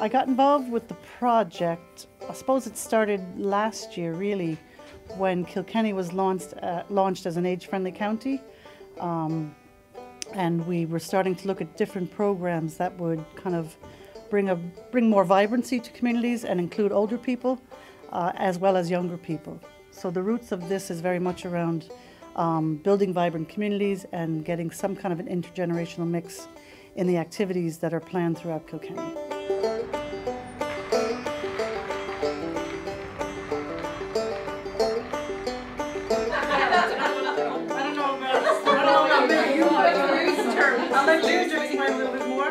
I got involved with the project, I suppose it started last year really, when Kilkenny was launched as an age-friendly county. And we were starting to look at different programs that would kind of bring more vibrancy to communities and include older people as well as younger people. So the roots of this is very much around building vibrant communities and getting some kind of an intergenerational mix in the activities that are planned throughout Kilkenny. I'll let you just explain a little bit more.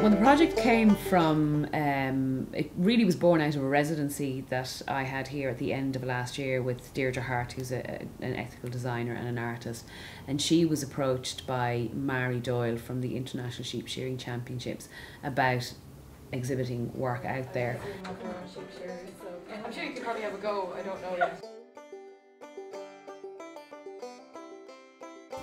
When the project came from, it really was born out of a residency that I had here at the end of last year with Deirdre Hart, who's an ethical designer and an artist, and she was approached by Mary Doyle from the International Sheep Shearing Championships about exhibiting work out there. I'm sure you could probably have a go, I don't know yet.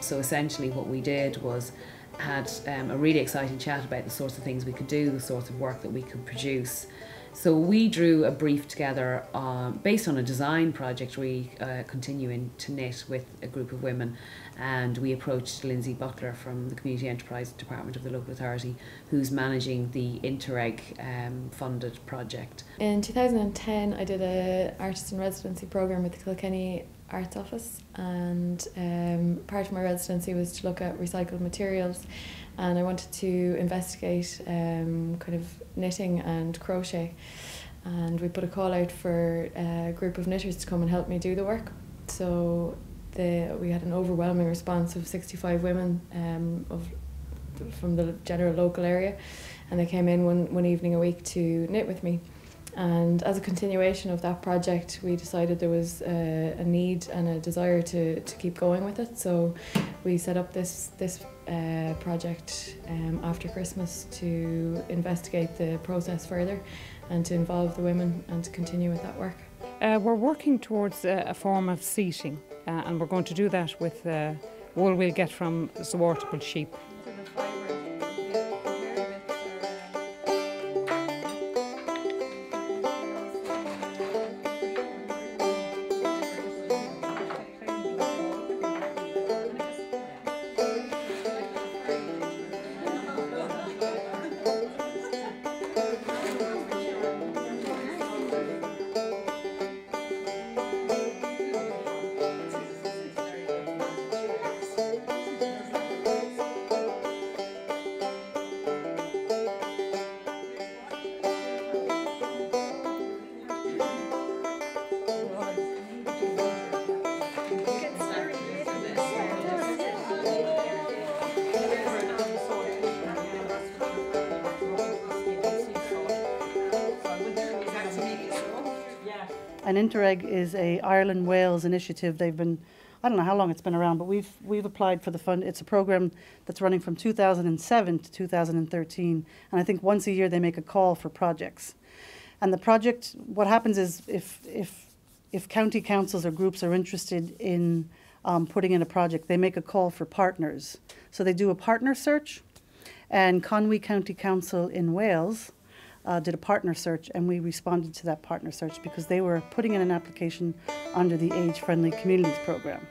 So essentially what we did was had a really exciting chat about the sorts of things we could do, the sorts of work that we could produce. So we drew a brief together based on a design project we continuing to knit with a group of women, and we approached Lindsay Butler from the Community Enterprise Department of the local authority, who's managing the Interreg funded project. In 2010 I did an artist in residency programme with the Kilkenny Arts Office, and part of my residency was to look at recycled materials, and I wanted to investigate kind of knitting and crochet, and we put a call out for a group of knitters to come and help me do the work. So we had an overwhelming response of 65 women from the general local area, and they came in one evening a week to knit with me. And as a continuation of that project, we decided there was a need and a desire to keep going with it. So we set up this project after Christmas to investigate the process further and to involve the women and to continue with that work. We're working towards a form of seating, and we're going to do that with wool we'll get from Zwartable sheep. And Interreg is a Ireland-Wales initiative. They've been, I don't know how long it's been around, but we've applied for the fund. It's a program that's running from 2007 to 2013, and I think once a year they make a call for projects. And the project, what happens is if county councils or groups are interested in putting in a project, they make a call for partners. So they do a partner search, and Conwy County Council in Wales did a partner search, and we responded to that partner search because they were putting in an application under the Age Friendly Communities program.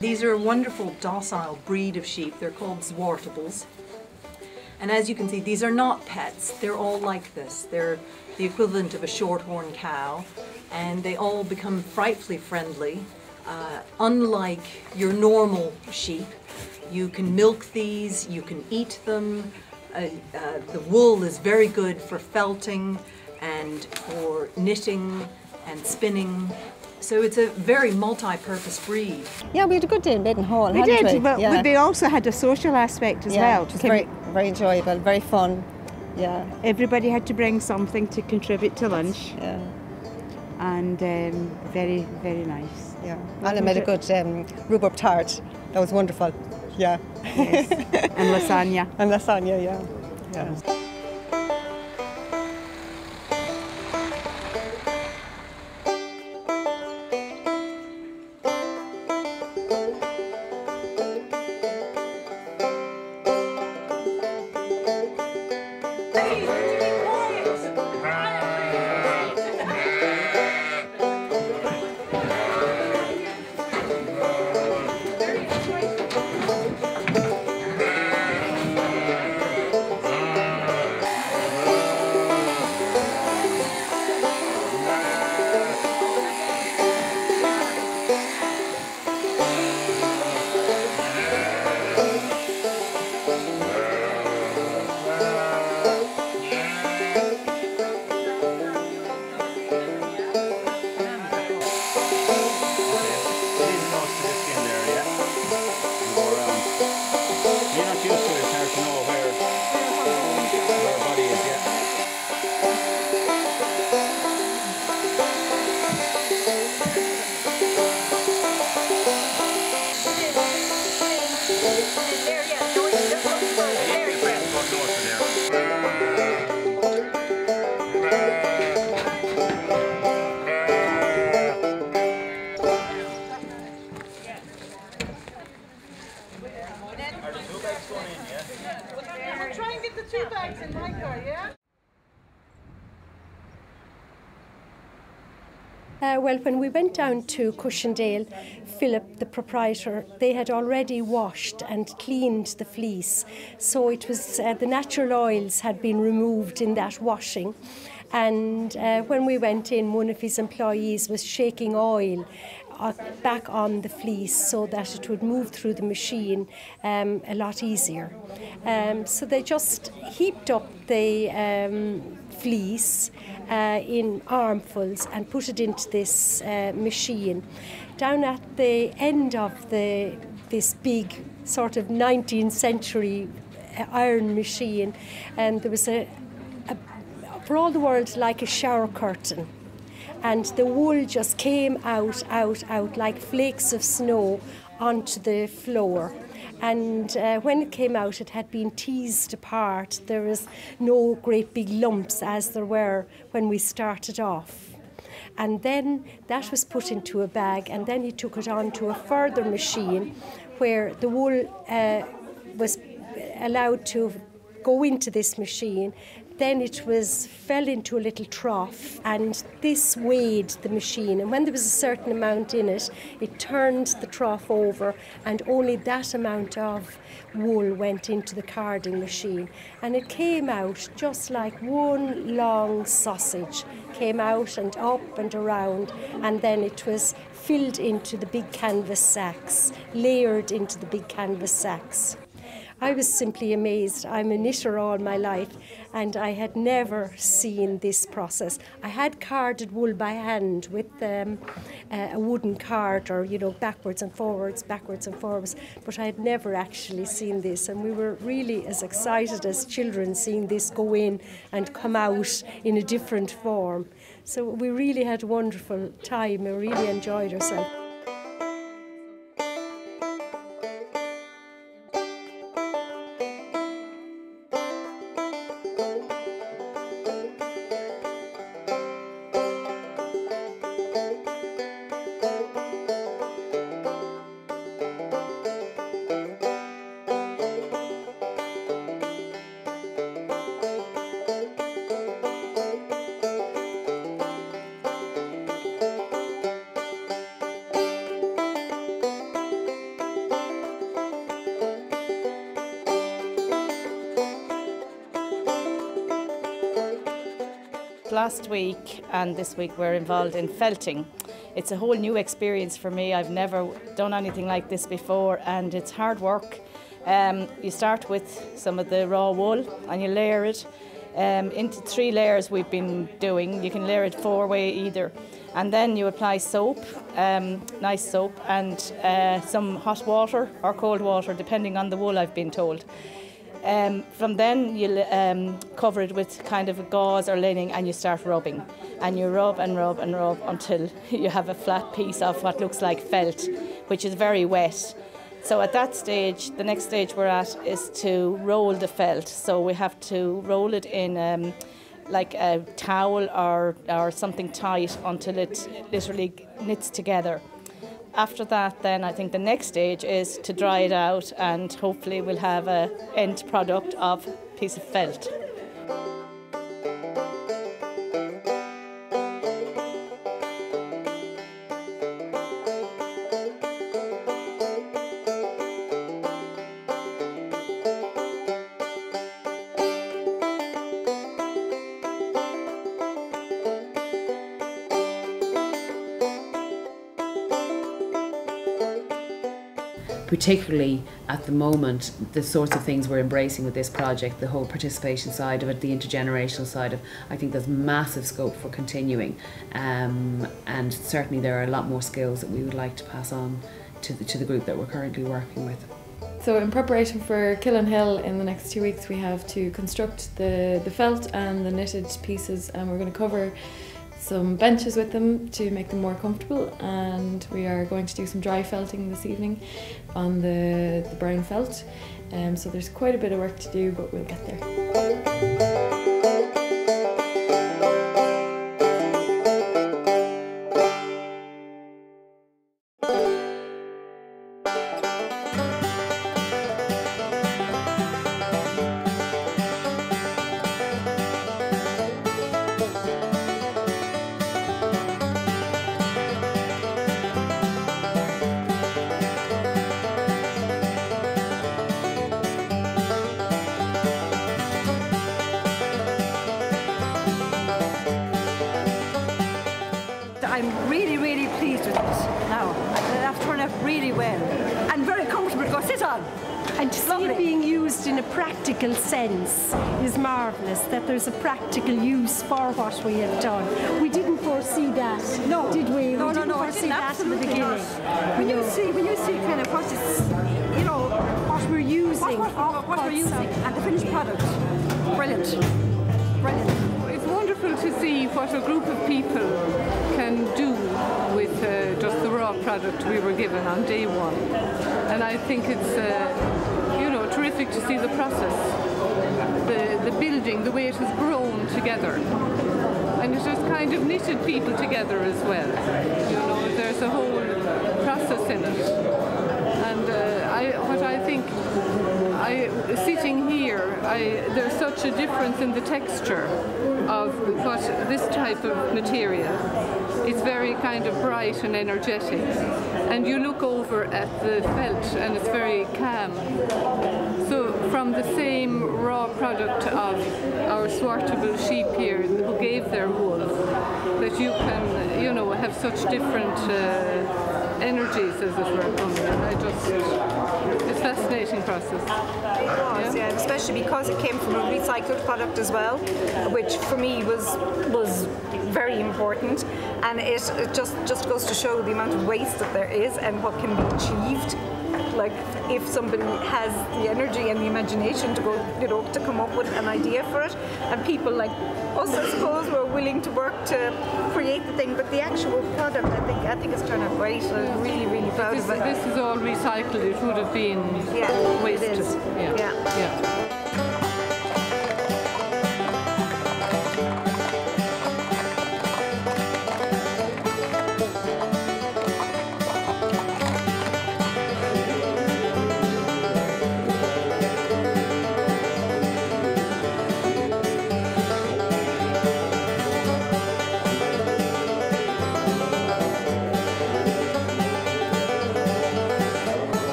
These are a wonderful docile breed of sheep. They're called Zwartables. And as you can see, these are not pets. They're all like this. They're the equivalent of a shorthorn cow, and they all become frightfully friendly. Unlike your normal sheep, you can milk these, you can eat them. The wool is very good for felting and for knitting and spinning. So it's a very multi-purpose breed. Yeah, we had a good day in Badenhall, we did, but we also had a social aspect as well. It was very enjoyable, very fun. Yeah. Everybody had to bring something to contribute to lunch, Yeah. and very, very nice. Yeah. And I made a good rhubarb tart. That was wonderful. Yeah. Yes. And lasagna. And lasagna, yeah. Yeah. We'll try and get the 2 bags in my car, yeah? Well, when we went down to Cushendale, Philip, the proprietor, they had already washed and cleaned the fleece. So it was the natural oils had been removed in that washing. And when we went in, one of his employees was shaking oil back on the fleece so that it would move through the machine a lot easier. So they just heaped up the fleece in armfuls and put it into this machine. Down at the end of this big sort of 19th century iron machine, and there was for all the world like a shower curtain, and the wool just came out like flakes of snow onto the floor. And when it came out, it had been teased apart. There was no great big lumps as there were when we started off. And then that was put into a bag, and then he took it on to a further machine where the wool was allowed to go into this machine. Then it fell into a little trough, and this weighed the machine. And when there was a certain amount in it, it turned the trough over, and only that amount of wool went into the carding machine. And it came out just like one long sausage, came out and up and around, and then it was filled into the big canvas sacks, layered into the big canvas sacks. I was simply amazed. I'm a knitter all my life, and I had never seen this process. I had carded wool by hand with a wooden carder, you know, backwards and forwards, but I had never actually seen this, and we were really as excited as children seeing this go in and come out in a different form. So we really had a wonderful time. We really enjoyed ourselves. Last week and this week we're involved in felting. It's a whole new experience for me. I've never done anything like this before, and it's hard work. You start with some of the raw wool and you layer it into 3 layers we've been doing. You can layer it 4-way either. And then you apply soap, nice soap, and some hot water or cold water depending on the wool, I've been told. From then you'll cover it with kind of a gauze or linen and you start rubbing. And you rub and rub and rub until you have a flat piece of what looks like felt, which is very wet. So at that stage, the next stage we're at is to roll the felt. So we have to roll it in like a towel or something tight until it literally knits together. After that, then I think the next stage is to dry it out, and hopefully we'll have an end product of a piece of felt. Particularly at the moment, the sorts of things we're embracing with this project, the whole participation side of it, the intergenerational side of it, I think there's massive scope for continuing, and certainly there are a lot more skills that we would like to pass on to the group that we're currently working with. So in preparation for Kilkenny in the next 2 weeks, we have to construct the felt and the knitted pieces, and we're going to cover some benches with them to make them more comfortable, and we are going to do some dry felting this evening on the brown felt. So there's quite a bit of work to do, but we'll get there. I'm really, really pleased with it now. That turned out really well and very comfortable to go sit on. And to see it being used in a practical sense is marvellous, that there's a practical use for what we have done. We didn't foresee that, did we? No, we didn't foresee that in the beginning. When you see kind of what is, you know, what we're using, what we're using, and the finished product, brilliant, brilliant. It's wonderful to see what a group of people can do with just the raw product we were given on day one. And I think it's, you know, terrific to see the process, the building, the way it has grown together. And it has kind of knitted people together as well. You know, there's a whole process in it. And what I think, sitting here, there's such a difference in the texture of what this type of material. It's very kind of bright and energetic, and you look over at the felt and it's very calm. So from the same raw product of our swartable sheep here who gave their wool, that you can, you know, have such different energies as it were coming. And it's a fascinating process. It was, yeah, especially because it came from a recycled product as well, which for me was very important, and it just goes to show the amount of waste that there is and what can be achieved. Like if somebody has the energy and the imagination to go, you know, to come up with an idea for it, and people like us, I suppose, were willing to work to create the thing. But the actual product, I think it's turned out great. I'm really, really proud of it. This is all recycled. It would have been wasted. It is. Yeah.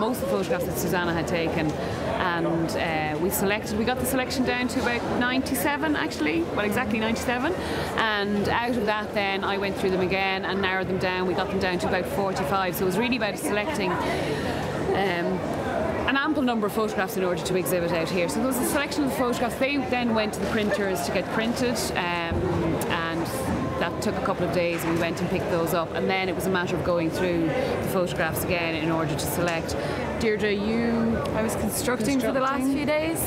most of the photographs that Susanna had taken, and we got the selection down to about 97 actually, well exactly 97, and out of that then I went through them again and narrowed them down. We got them down to about 45, so it was really about selecting an ample number of photographs in order to exhibit out here. So there was a selection of photographs. They then went to the printers to get printed, and that took a couple of days, and we went and picked those up, and then it was a matter of going through the photographs again in order to select. Deirdre, I was constructing for the last few days,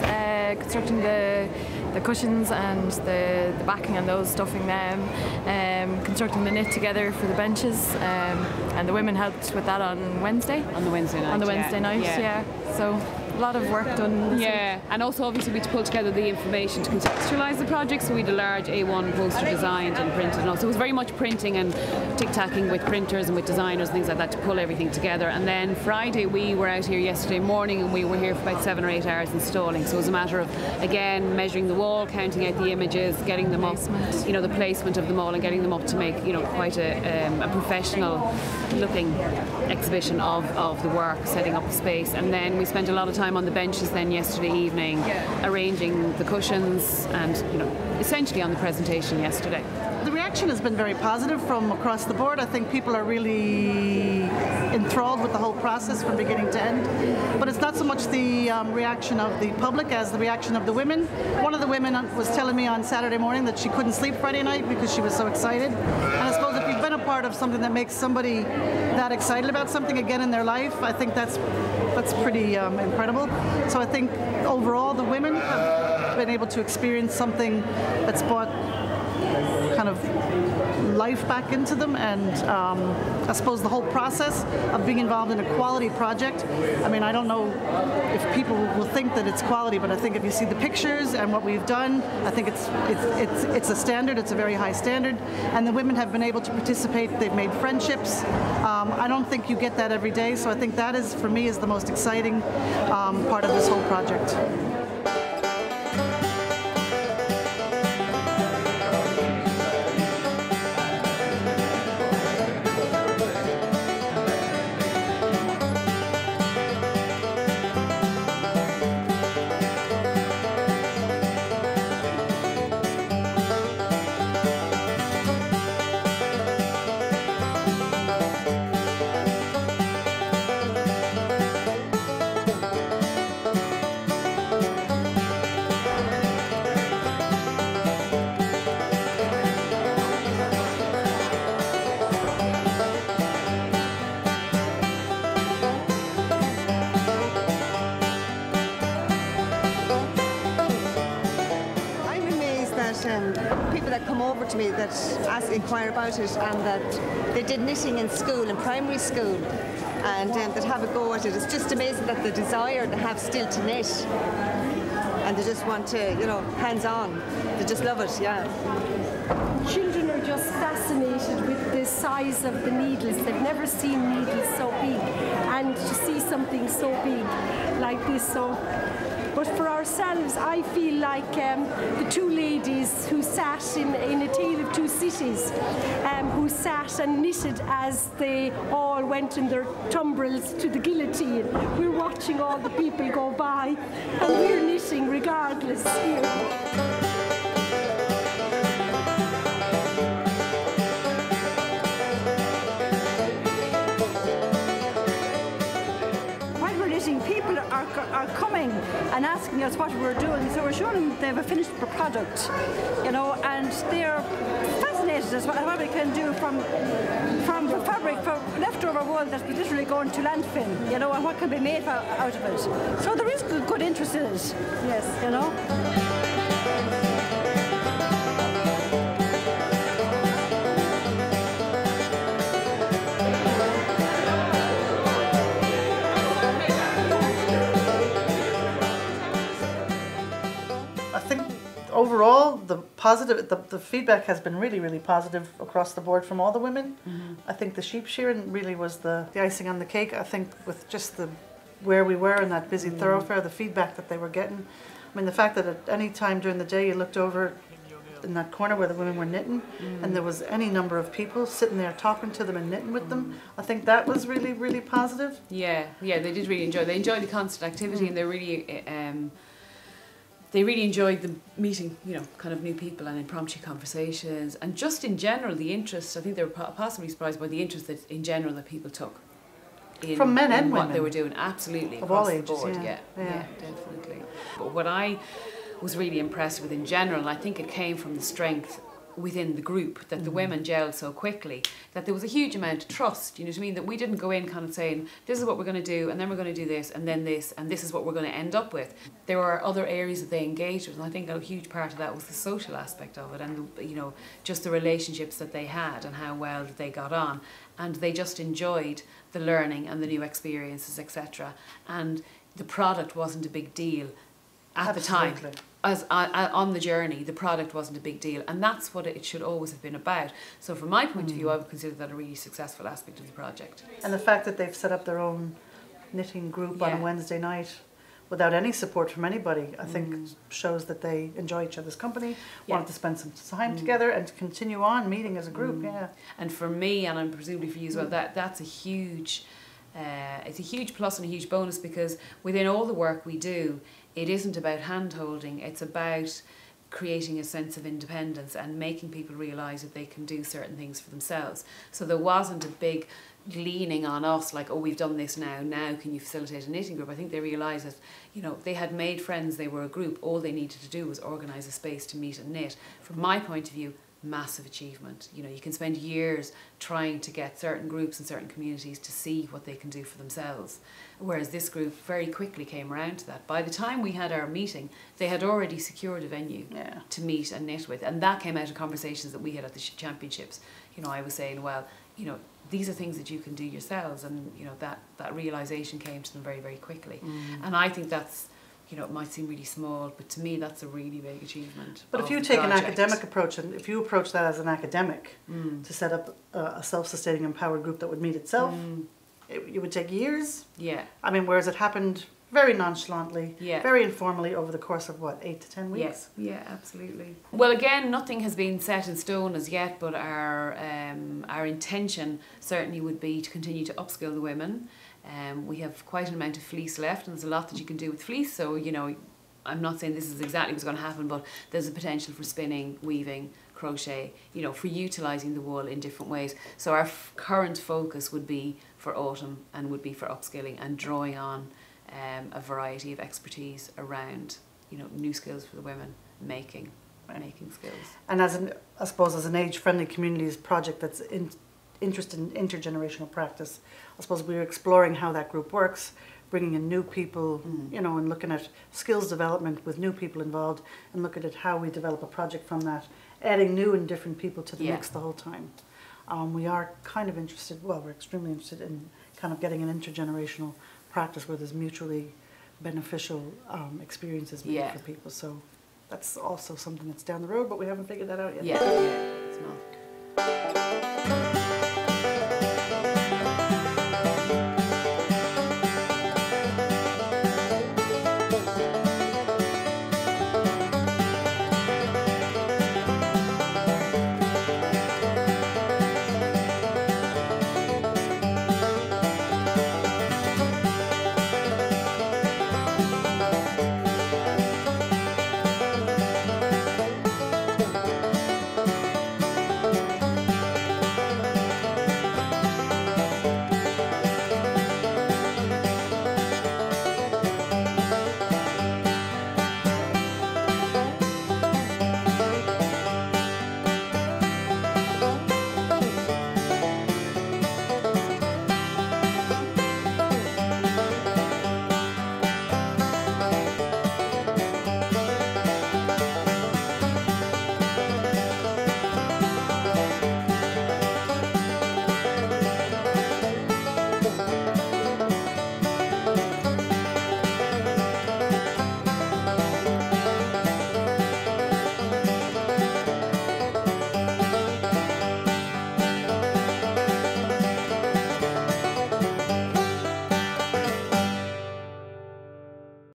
constructing the cushions and the backing and those, stuffing them, constructing the knit together for the benches, and the women helped with that on Wednesday. On the Wednesday night. Yeah. So a lot of work done. Yeah, and also obviously we had to pull together the information to contextualise the project, so we had a large A1 poster designed and printed, and also it was very much printing and tic-tacking with printers and with designers and things like that to pull everything together. And then Friday we were out here yesterday morning, and we were here for about 7 or 8 hours installing, so it was a matter of again measuring the wall, counting out the images, getting them up, the placement of them all, and getting them up to make quite a professional looking exhibition of the work, setting up the space. And then we spent a lot of time on the benches then yesterday evening, arranging the cushions and essentially on the presentation yesterday. The reaction has been very positive from across the board. I think people are really enthralled with the whole process from beginning to end. But it's not so much the reaction of the public as the reaction of the women. One of the women was telling me on Saturday morning that she couldn't sleep Friday night because she was so excited. And I suppose if you've been a part of something that makes somebody that excited about something again in their life, I think that's pretty incredible. So I think overall the women have been able to experience something that's brought kind of life back into them, and I suppose the whole process of being involved in a quality project, I mean, I don't know if people will think that it's quality, but I think if you see the pictures and what we've done, I think it's a standard, it's a very high standard, and the women have been able to participate. They've made friendships. I don't think you get that every day, so I think that is, for me, is the most exciting part of this whole project. People that come over to me that inquire about it, and that they did knitting in school, in primary school, and that have a go at it. It's just amazing that the desire they have still to knit, and they just want to, hands-on. They just love it, yeah. Children are just fascinated with the size of the needles. They've never seen needles so big, and to see something so big like this. But for ourselves, I feel like the two ladies who sat in A Tale of Two Cities, who sat and knitted as they all went in their tumbrils to the guillotine. We're watching all the people go by, and we're knitting regardless here. People are coming and asking us what we're doing, so we're showing them they have a finished product, and they're fascinated as what we can do from the fabric, from leftover wool that's literally going to landfill, and what can be made out of it. So there is good interest in it, yes, Overall, the feedback has been really, really positive across the board from all the women. Mm-hmm. I think the sheep shearing really was the icing on the cake. I think with just where we were in that busy thoroughfare, the feedback that they were getting. I mean, the fact that at any time during the day you looked over in that corner where the women were knitting, and there was any number of people sitting there talking to them and knitting with them. I think that was really, really positive. Yeah, they did really enjoy. They enjoyed the constant activity, and they really enjoyed the meeting, you know, kind of new people and impromptu conversations, and just in general the interest. I think they were possibly surprised by the interest that in general that people took from men and what women. They were doing, absolutely, of all across the ages. board. Yeah, definitely. But what I was really impressed with in general, and I think it came from the strength within the group, that the women gelled so quickly, that there was a huge amount of trust, you know what I mean, that we didn't go in kind of saying, this is what we're going to do, and then we're going to do this, and then this, and this is what we're going to end up with. There were other areas that they engaged with, and I think a huge part of that was the social aspect of it, and you know, just the relationships that they had and how well that they got on, and they just enjoyed the learning and the new experiences, etc. And the product wasn't a big deal at the time. As on the journey, the product wasn't a big deal, and that's what it should always have been about. So from my point of view, I would consider that a really successful aspect of the project. And the fact that they've set up their own knitting group on a Wednesday night without any support from anybody, I think shows that they enjoy each other's company, wanted to spend some time together and to continue on meeting as a group. And for me, and I'm presumably for you as well, that's a huge it's a huge plus and a huge bonus, because within all the work we do, it isn't about hand-holding, it's about creating a sense of independence and making people realise that they can do certain things for themselves. So there wasn't a big leaning on us like, oh, we've done this now can you facilitate a knitting group? I think they realised that, you know, they had made friends, they were a group, all they needed to do was organise a space to meet and knit. From my point of view, massive achievement. You know, you can spend years trying to get certain groups and certain communities to see what they can do for themselves, whereas this group very quickly came around to that. By the time we had our meeting, they had already secured a venue to meet and knit with, and that came out of conversations that we had at the championships. You know, I was saying, well, you know, these are things that you can do yourselves, and you know, that realisation came to them very, very quickly. And I think that's, you know, it might seem really small, but to me that's a really big achievement. But if you take an academic approach, and if you approach that as an academic to set up a self-sustaining empowered group that would meet itself, it would take years. Yeah. I mean, whereas it happened very nonchalantly, very informally over the course of, what, 8 to 10 weeks? Yes, yeah, absolutely. Well, again, nothing has been set in stone as yet, but our intention certainly would be to continue to upskill the women. We have quite an amount of fleece left, and there's a lot that you can do with fleece, so, you know, I'm not saying this is exactly what's going to happen, but there's a potential for spinning, weaving, crochet, you know, for utilising the wool in different ways. So our current focus would be for autumn and would be for upskilling and drawing on a variety of expertise around, you know, new skills for the women, making skills. And I suppose as an age-friendly communities project that's interested in intergenerational practice, I suppose we're exploring how that group works, bringing in new people, you know, and looking at skills development with new people involved, and looking at how we develop a project from that, adding new and different people to the mix the whole time. We are kind of interested, well, we're extremely interested in kind of getting an intergenerational practice where there's mutually beneficial experiences made for people. So that's also something that's down the road, but we haven't figured that out yet. Yeah, it's not.